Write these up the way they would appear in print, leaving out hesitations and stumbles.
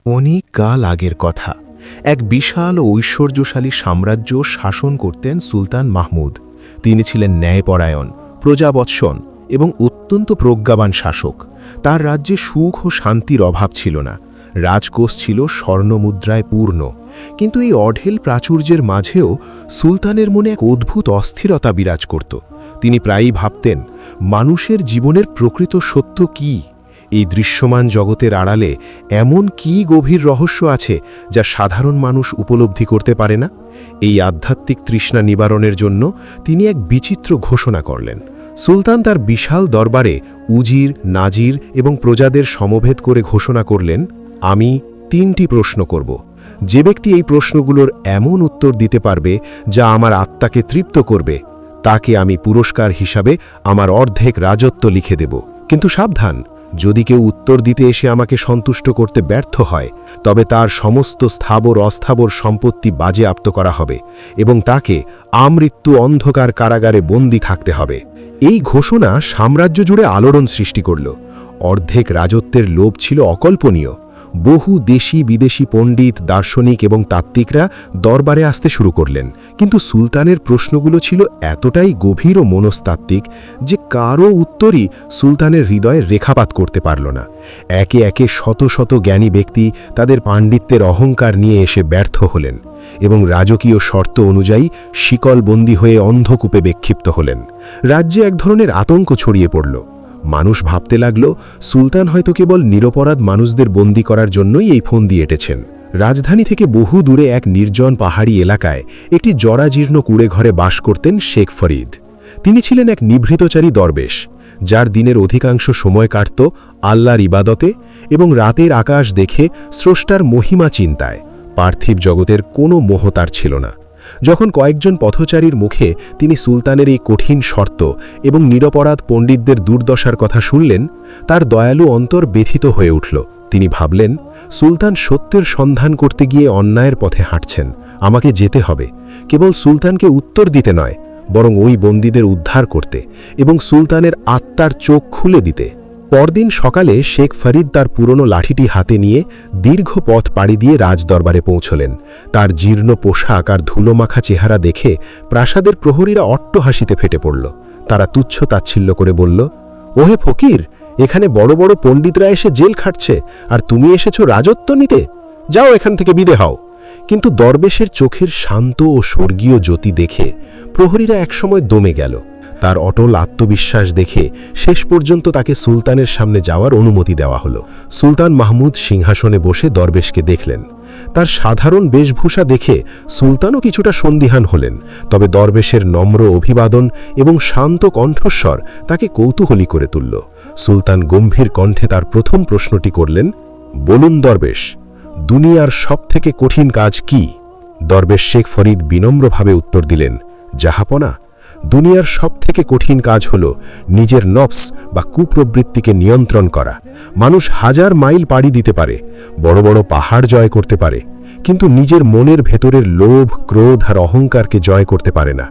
অনেক কাল আগের কথা। এক বিশাল ও ঐশ্বর্যশালী সাম্রাজ্য শাসন করতেন সুলতান মাহমুদ। তিনি ছিলেন ন্যায়পরায়ণ, প্রজাবৎসন এবং অত্যন্ত প্রজ্ঞাবান শাসক। তার রাজ্যে সুখ ও শান্তির অভাব ছিল না। রাজকোষ ছিল স্বর্ণমুদ্রায় পূর্ণ। কিন্তু এই অঢেল প্রাচুর্যের মাঝেও সুলতানের মনে এক অদ্ভুত অস্থিরতা বিরাজ করত। তিনি প্রায়ই ভাবতেন, মানুষের জীবনের প্রকৃত সত্য কী? এই দৃশ্যমান জগতের আড়ালে এমন কি গভীর রহস্য আছে যা সাধারণ মানুষ উপলব্ধি করতে পারে না? এই আধ্যাত্মিক তৃষ্ণা নিবারণের জন্য তিনি এক বিচিত্র ঘোষণা করলেন। সুলতান তার বিশাল দরবারে উজির, নাজির এবং প্রজাদের সমভেদ করে ঘোষণা করলেন, আমি 3টি প্রশ্ন করব। যে ব্যক্তি এই প্রশ্নগুলোর এমন উত্তর দিতে পারবে যা আমার আত্মাকে তৃপ্ত করবে, তাকে আমি পুরস্কার হিসাবে আমার অর্ধেক রাজত্ব লিখে দেব। কিন্তু সাবধান, যদি কেউ উত্তর দিতে এসে আমাকে সন্তুষ্ট করতে ব্যর্থ হয়, তবে তার সমস্ত স্থাবর অস্থাবর সম্পত্তি বাজেয়াপ্ত করা হবে এবং তাকে আমৃত্যু অন্ধকার কারাগারে বন্দী থাকতে হবে। এই ঘোষণা সাম্রাজ্য জুড়ে আলোড়ন সৃষ্টি করল। অর্ধেক রাজত্বের লোভ ছিল অকল্পনীয়। বহু দেশি বিদেশি পণ্ডিত, দার্শনিক এবং তাত্ত্বিকরা দরবারে আসতে শুরু করলেন। কিন্তু সুলতানের প্রশ্নগুলো ছিল এতটাই গভীর ও মনস্তাত্ত্বিক যে কারও উত্তরই সুলতানের হৃদয়ে রেখাপাত করতে পারল না। একে একে শত শত জ্ঞানী ব্যক্তি তাদের পাণ্ডিত্যের অহংকার নিয়ে এসে ব্যর্থ হলেন এবং রাজকীয় শর্ত অনুযায়ী শিকলবন্দী হয়ে অন্ধকূপে বিক্ষিপ্ত হলেন। রাজ্যে এক ধরনের আতঙ্ক ছড়িয়ে পড়ল। মানুষ ভাবতে লাগল, সুলতান হয়তো কেবল নিরপরাধ মানুষদের বন্দী করার জন্যই এই ফন্দি এঁটেছেন। রাজধানী থেকে বহু দূরে এক নির্জন পাহাড়ি এলাকায় একটি জরাজীর্ণ কুঁড়ে ঘরে বাস করতেন শেখ ফরিদ। তিনি ছিলেন এক নিভৃতচারী দরবেশ, যার দিনের অধিকাংশ সময় কাটত আল্লাহর ইবাদতে এবং রাতের আকাশ দেখে স্রষ্টার মহিমা চিন্তায়। পার্থিব জগতের কোনো মোহ তার ছিল না। যখন কয়েকজন পথচারীর মুখে তিনি সুলতানের এই কঠিন শর্ত এবং নিরপরাধ পণ্ডিতদের দুর্দশার কথা শুনলেন, তার দয়ালু অন্তর ব্যথিত হয়ে উঠল। তিনি ভাবলেন, সুলতান সত্যের সন্ধান করতে গিয়ে অন্যায়ের পথে হাঁটছেন। আমাকে যেতে হবে, কেবল সুলতানকে উত্তর দিতে নয়, বরং ওই বন্দীদের উদ্ধার করতে এবং সুলতানের আত্মার চোখ খুলে দিতে। পরদিন সকালে শেখ ফরিদ তার পুরনো লাঠিটি হাতে নিয়ে দীর্ঘ পথ পাড়ি দিয়ে রাজদরবারে পৌঁছলেন। তার জীর্ণ পোশাক আর ধুলোমাখা চেহারা দেখে প্রাসাদের প্রহরীরা অট্টহাসিতে ফেটে পড়ল। তারা তুচ্ছ তাচ্ছিল্য করে বলল, ওহে ফকির, এখানে বড় বড় পণ্ডিতরা এসে জেল খাটছে, আর তুমি এসেছো রাজত্ব নিতে? যাও, এখান থেকে বিদে হও। কিন্তু দরবেশের চোখের শান্ত ও স্বর্গীয় জ্যোতি দেখে প্রহরীরা একসময় দমে গেল। তার অটল আত্মবিশ্বাস দেখে শেষ পর্যন্ত তাকে সুলতানের সামনে যাওয়ার অনুমতি দেওয়া হলো। সুলতান মাহমুদ সিংহাসনে বসে দরবেশকে দেখলেন। তার সাধারণ বেশভূষা দেখে সুলতানও কিছুটা সন্দিহান হলেন, তবে দরবেশের নম্র অভিবাদন এবং শান্ত কণ্ঠস্বর তাকে কৌতূহলী করে তুলল। সুলতান গম্ভীর কণ্ঠে তার প্রথম প্রশ্নটি করলেন, বলুন দরবেশ, দুনিয়ার সবথেকে কঠিন কাজ কি? দরবেশ শেখ ফরিদ বিনম্রভাবে উত্তর দিলেন, জাহাপনা, দুনিয়ার সবথেকে কঠিন কাজ হল নিজের নফস বা কুপ্রবৃত্তিকে নিয়ন্ত্রণ করা। মানুষ হাজার মাইল পাড়ি দিতে পারে, বড় বড় পাহাড় জয় করতে পারে, কিন্তু নিজের মনের ভেতরের লোভ, ক্রোধ আর অহংকারকে জয় করতে পারে না।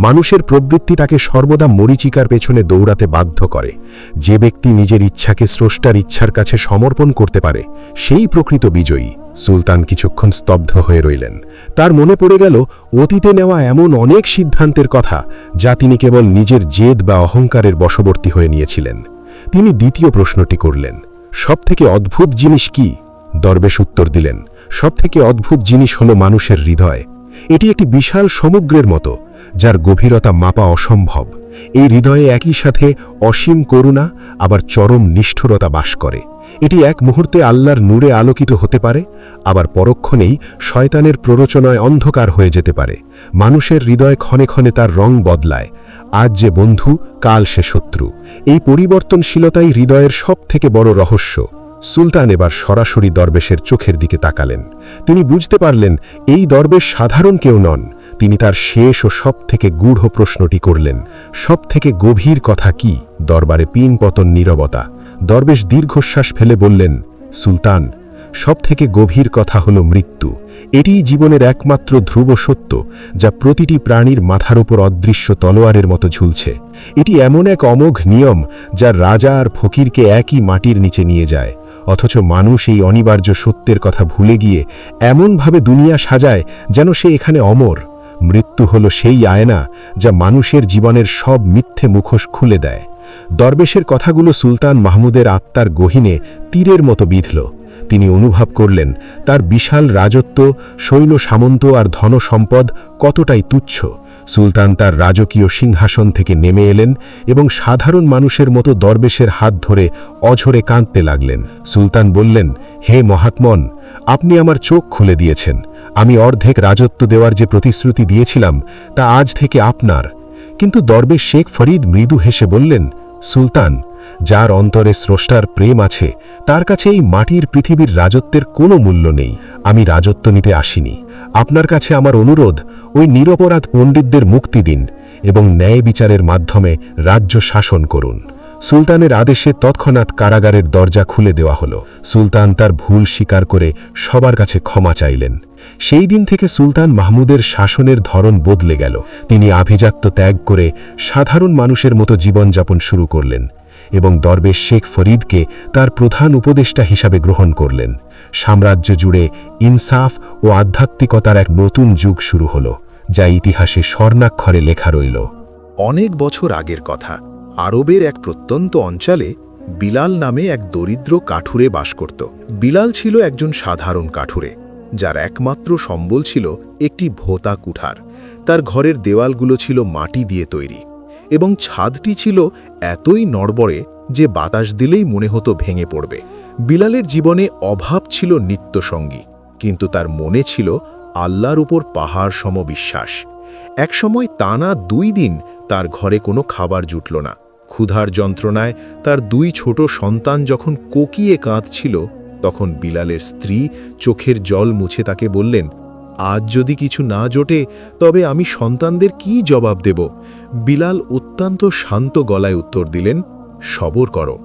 মানুষের প্রবৃত্তি তাকে সর্বদা মরীচিকার পেছনে দৌড়াতে বাধ্য করে। যে ব্যক্তি নিজের ইচ্ছাকে স্রষ্টার ইচ্ছার কাছে সমর্পণ করতে পারে, সেই প্রকৃত বিজয়ী। সুলতান কিছুক্ষণ স্তব্ধ হয়ে রইলেন। তার মনে পড়ে গেল অতীতে নেওয়া এমন অনেক সিদ্ধান্তের কথা যা তিনি কেবল নিজের জেদ বা অহংকারের বশবর্তী হয়ে নিয়েছিলেন। তিনি দ্বিতীয় প্রশ্নটি করলেন, সবথেকে অদ্ভুত জিনিস কি? দরবেশ উত্তর দিলেন, সবথেকে অদ্ভুত জিনিস হল মানুষের হৃদয়। এটি একটি বিশাল সমুদ্রের মতো, যার গভীরতা মাপা অসম্ভব। এই হৃদয়ে একই সাথে অসীম করুণা আবার চরম নিষ্ঠুরতা বাস করে। এটি এক মুহূর্তে আল্লাহর নূরে আলোকিত হতে পারে, আবার পরক্ষণেই শয়তানের প্ররোচনায় অন্ধকার হয়ে যেতে পারে। মানুষের হৃদয় ক্ষণে ক্ষণে তার রং বদলায়। আজ যে বন্ধু, কাল সে শত্রু। এই পরিবর্তনশীলতাই হৃদয়ের সবথেকে বড় রহস্য। সুলতান এবার সরাসরি দরবেশের চোখের দিকে তাকালেন। তিনি বুঝতে পারলেন এই দরবেশ সাধারণ কেউ নন। তিনি তার শেষ ও সবথেকে গূঢ় প্রশ্নটি করলেন, সবথেকে গভীর কথা কি? দরবারে পিন পতন নীরবতা। দরবেশ দীর্ঘশ্বাস ফেলে বললেন, সুলতান, সবথেকে গভীর কথা হল মৃত্যু। এটিই জীবনের একমাত্র ধ্রুব সত্য, যা প্রতিটি প্রাণীর মাথার উপর অদৃশ্য তলোয়ারের মতো ঝুলছে। এটি এমন এক অমোঘ নিয়ম যা রাজা আর ফকিরকে একই মাটির নিচে নিয়ে যায়, অথচ মানুষ এই অনিবার্য সত্যের কথা ভুলে গিয়ে এমনভাবে দুনিয়া সাজায় যেন সে এখানে অমর। মৃত্যু হল সেই আয়না যা মানুষের জীবনের সব মিথ্যে মুখোশ খুলে দেয়। দরবেশের কথাগুলো সুলতান মাহমুদের আত্মার গহীনে তীরের মতো বিঁধল। তিনি অনুভব করলেন তার বিশাল রাজত্ব, সৈন্য সামন্ত আর ধনসম্পদ কতটাই তুচ্ছ। সুলতান তার রাজকীয় সিংহাসন থেকে নেমে এলেন এবং সাধারণ মানুষের মতো দরবেশের হাত ধরে অঝরে কাঁদতে লাগলেন। সুলতান বললেন, হে মহাত্মন, আপনি আমার চোখ খুলে দিয়েছেন। আমি অর্ধেক রাজত্ব দেওয়ার যে প্রতিশ্রুতি দিয়েছিলাম তা আজ থেকে আপনার। কিন্তু দরবেশ শেখ ফরিদ মৃদু হেসে বললেন, সুলতান, যার অন্তরে স্রষ্টার প্রেম আছে তার কাছে এই মাটির পৃথিবীর রাজত্বের কোনো মূল্য নেই। আমি রাজত্ব নিতে আসিনি। আপনার কাছে আমার অনুরোধ, ওই নিরপরাধ পণ্ডিতদের মুক্তি দিন এবং ন্যায় বিচারের মাধ্যমে রাজ্য শাসন করুন। সুলতানের আদেশে তৎক্ষণাৎ কারাগারের দরজা খুলে দেওয়া হলো। সুলতান তার ভুল স্বীকার করে সবার কাছে ক্ষমা চাইলেন। সেই দিন থেকে সুলতান মাহমুদের শাসনের ধরন বদলে গেল। তিনি আভিজাত্য ত্যাগ করে সাধারণ মানুষের মতো জীবনযাপন শুরু করলেন এবং দরবেশ শেখ ফরিদকে তার প্রধান উপদেষ্টা হিসাবে গ্রহণ করলেন। সাম্রাজ্য জুড়ে ইনসাফ ও আধ্যাত্মিকতার এক নতুন যুগ শুরু হল, যা ইতিহাসে স্বর্ণাক্ষরে লেখা রইল। অনেক বছর আগের কথা, আরবের এক প্রত্যন্ত অঞ্চলে বিলাল নামে এক দরিদ্র কাঠুরে বাস করত। বিলাল ছিল একজন সাধারণ কাঠুরে, যার একমাত্র সম্বল ছিল একটি ভোঁতা কুঠার। তার ঘরের দেওয়ালগুলো ছিল মাটি দিয়ে তৈরি এবং ছাদটি ছিল এতই নড়বড়ে যে বাতাস দিলেই মনে হতো ভেঙে পড়বে। বিলালের জীবনে অভাব ছিল নিত্যসঙ্গী, কিন্তু তার মনে ছিল আল্লাহর উপর পাহাড় সম বিশ্বাস। একসময় টানা 2 দিন তার ঘরে কোনো খাবার জুটল না। ক্ষুধার যন্ত্রণায় তার 2 ছোট সন্তান যখন কোকিয়ে কাঁদছিল, তখন বিলালের স্ত্রী চোখের জল মুছে তাকে বললেন, আজ যদি কিছু না জোটে তবে আমি সন্তানদের কি জবাব দেব? বিলাল অত্যন্ত শান্ত গলায় উত্তর দিলেন, সবর করো,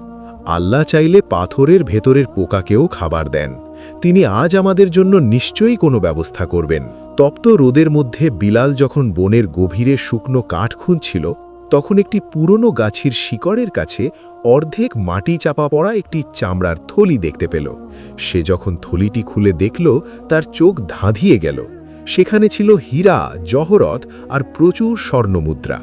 আল্লাহ চাইলে পাথরের ভেতরের পোকাকেও খাবার দেন। তিনি আজ আমাদের জন্য নিশ্চয়ই কোনো ব্যবস্থা করবেন। তপ্ত রোদের মধ্যে বিলাল যখন বনের গভীরে শুকনো কাঠ খুঁজছিল, তখন একটি পুরনো গাছের শিকড়ের কাছে অর্ধেক মাটি চাপা পড়া একটি চামড়ার থলি দেখতে পেল। সে যখন থলিটি খুলে দেখল, তার চোখ ধাঁধিয়ে গেল। সেখানে ছিল হীরা, জহরত আর প্রচুর স্বর্ণমুদ্রা।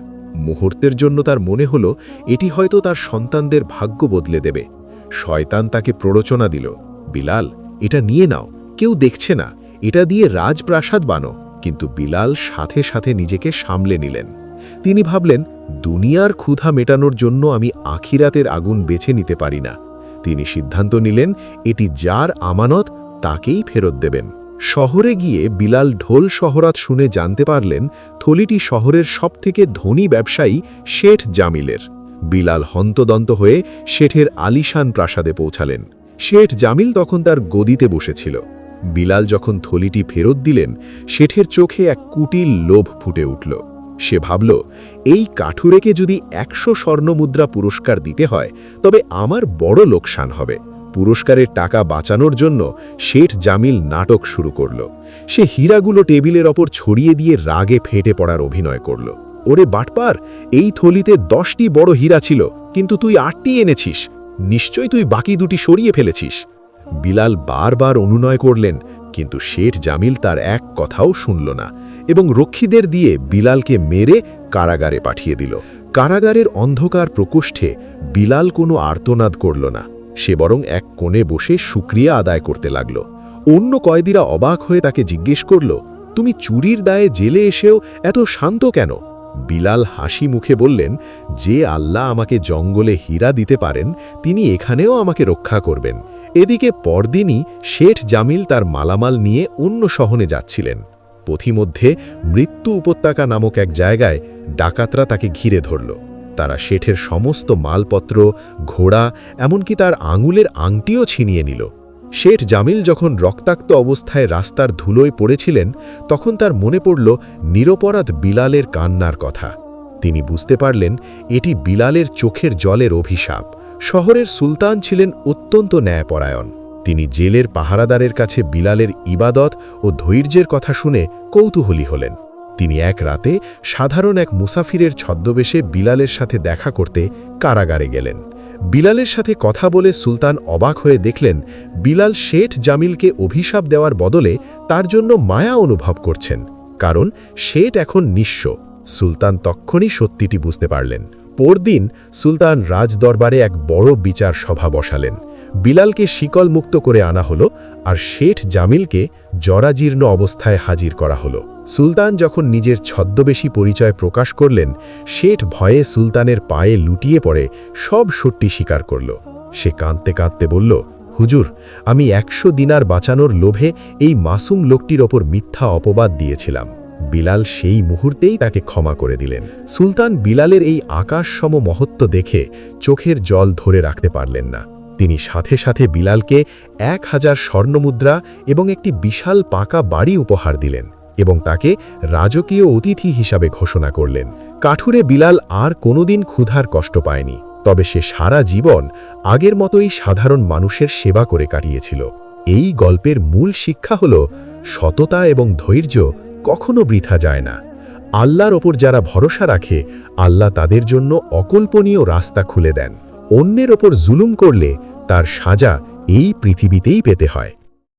মুহূর্তের জন্য তার মনে হলো এটি হয়তো তার সন্তানদের ভাগ্য বদলে দেবে। শয়তান তাকে প্ররোচনা দিল, বিলাল, এটা নিয়ে নাও, কেউ দেখছে না, এটা দিয়ে রাজপ্রাসাদ বানো। কিন্তু বিলাল সাথে সাথে নিজেকে সামলে নিলেন। তিনি ভাবলেন, দুনিয়ার ক্ষুধা মেটানোর জন্য আমি আখিরাতের আগুন বেছে নিতে পারি না। তিনি সিদ্ধান্ত নিলেন এটি যার আমানত তাকেই ফেরত দেবেন। শহরে গিয়ে বিলাল ঢোল শহরাত শুনে জানতে পারলেন থলিটি শহরের সবথেকে ধনী ব্যবসায়ী শেঠ জামিলের। বিলাল হন্তদন্ত হয়ে শেঠের আলিশান প্রাসাদে পৌঁছালেন। শেঠ জামিল তখন তার গদিতে বসেছিল। বিলাল যখন থলিটি ফেরত দিলেন, শেঠের চোখে এক কুটিল লোভ ফুটে উঠল। সে ভাবল, এই কাঠুরেকে যদি 100 স্বর্ণমুদ্রা পুরস্কার দিতে হয় তবে আমার বড় লোকসান হবে। পুরস্কারের টাকা বাঁচানোর জন্য শেঠ জামিল নাটক শুরু করল। সে হীরাগুলো টেবিলের ওপর ছড়িয়ে দিয়ে রাগে ফেটে পড়ার অভিনয় করল। ওরে বাটপার, এই থলিতে 10টি বড় হীরা ছিল, কিন্তু তুই 8টি এনেছিস। নিশ্চয় তুই বাকি 2টি সরিয়ে ফেলেছিস। বিলাল বারবার অনুনয় করলেন, কিন্তু শেঠ জামিল তার এক কথাও শুনল না এবং রক্ষীদের দিয়ে বিলালকে মেরে কারাগারে পাঠিয়ে দিল। কারাগারের অন্ধকার প্রকোষ্ঠে বিলাল কোনো আর্তনাদ করল না। সে বরং এক কোণে বসে শুকরিয়া আদায় করতে লাগল। অন্য কয়েদিরা অবাক হয়ে তাকে জিজ্ঞেস করল, তুমি চুরির দায়ে জেলে এসেও এত শান্ত কেন? বিলাল হাসি মুখে বললেন, যে আল্লাহ আমাকে জঙ্গলে হীরা দিতে পারেন, তিনি এখানেও আমাকে রক্ষা করবেন। এদিকে পরদিনই শেঠ জামিল তার মালামাল নিয়ে অন্য শহরে যাচ্ছিলেন। পথিমধ্যে মৃত্যু উপত্যকা নামক এক জায়গায় ডাকাতরা তাকে ঘিরে ধরল। তারা শেঠের সমস্ত মালপত্র, ঘোড়া, এমনকি তার আঙুলের আংটিও ছিনিয়ে নিল। শেঠ জামিল যখন রক্তাক্ত অবস্থায় রাস্তার ধুলোয় পড়েছিলেন, তখন তার মনে পড়ল নিরপরাধ বিলালের কান্নার কথা। তিনি বুঝতে পারলেন এটি বিলালের চোখের জলের অভিশাপ। শহরের সুলতান ছিলেন অত্যন্ত ন্যায়পরায়ণ। তিনি জেলের পাহারাদারের কাছে বিলালের ইবাদত ও ধৈর্যের কথা শুনে কৌতূহলী হলেন। তিনি এক রাতে সাধারণ এক মুসাফিরের ছদ্মবেশে বিলালের সাথে দেখা করতে কারাগারে গেলেন। বিলালের সাথে কথা বলে সুলতান অবাক হয়ে দেখলেন বিলাল শেঠ জামিলকে অভিশাপ দেওয়ার বদলে তার জন্য মায়া অনুভব করছেন, কারণ শেঠ এখন নিঃস্ব। সুলতান তক্ষণই সত্যিটি বুঝতে পারলেন। পরদিন সুলতান রাজদরবারে এক বড় বিচার সভা বসালেন। বিলালকে শিকল মুক্ত করে আনা হলো আর শেঠ জামিলকে জরাজীর্ণ অবস্থায় হাজির করা হলো। সুলতান যখন নিজের ছদ্মবেশী পরিচয় প্রকাশ করলেন, শেঠ ভয়ে সুলতানের পায়ে লুটিয়ে পড়ে সব সত্যি স্বীকার করল। সে কাঁদতে কাঁদতে বলল, হুজুর, আমি 100 দিনার বাঁচানোর লোভে এই মাসুম লোকটির ওপর মিথ্যা অপবাদ দিয়েছিলাম। বিলাল সেই মুহূর্তেই তাকে ক্ষমা করে দিলেন। সুলতান বিলালের এই আকাশসম মহত্ব দেখে চোখের জল ধরে রাখতে পারলেন না। তিনি সাথে সাথে বিলালকে 1000 স্বর্ণমুদ্রা এবং একটি বিশাল পাকা বাড়ি উপহার দিলেন এবং তাকে রাজকীয় অতিথি হিসাবে ঘোষণা করলেন। কাঠুরে বিলাল আর কোনোদিন ক্ষুধার কষ্ট পায়নি, তবে সে সারা জীবন আগের মতোই সাধারণ মানুষের সেবা করে কাটিয়েছিল। এই গল্পের মূল শিক্ষা হল, সততা এবং ধৈর্য কখনো বৃথা যায় না। আল্লাহর ওপর যারা ভরসা রাখে, আল্লাহ তাদের জন্য অকল্পনীয় রাস্তা খুলে দেন। অন্যের ওপর জুলুম করলে তার সাজা এই পৃথিবীতেই পেতে হয়।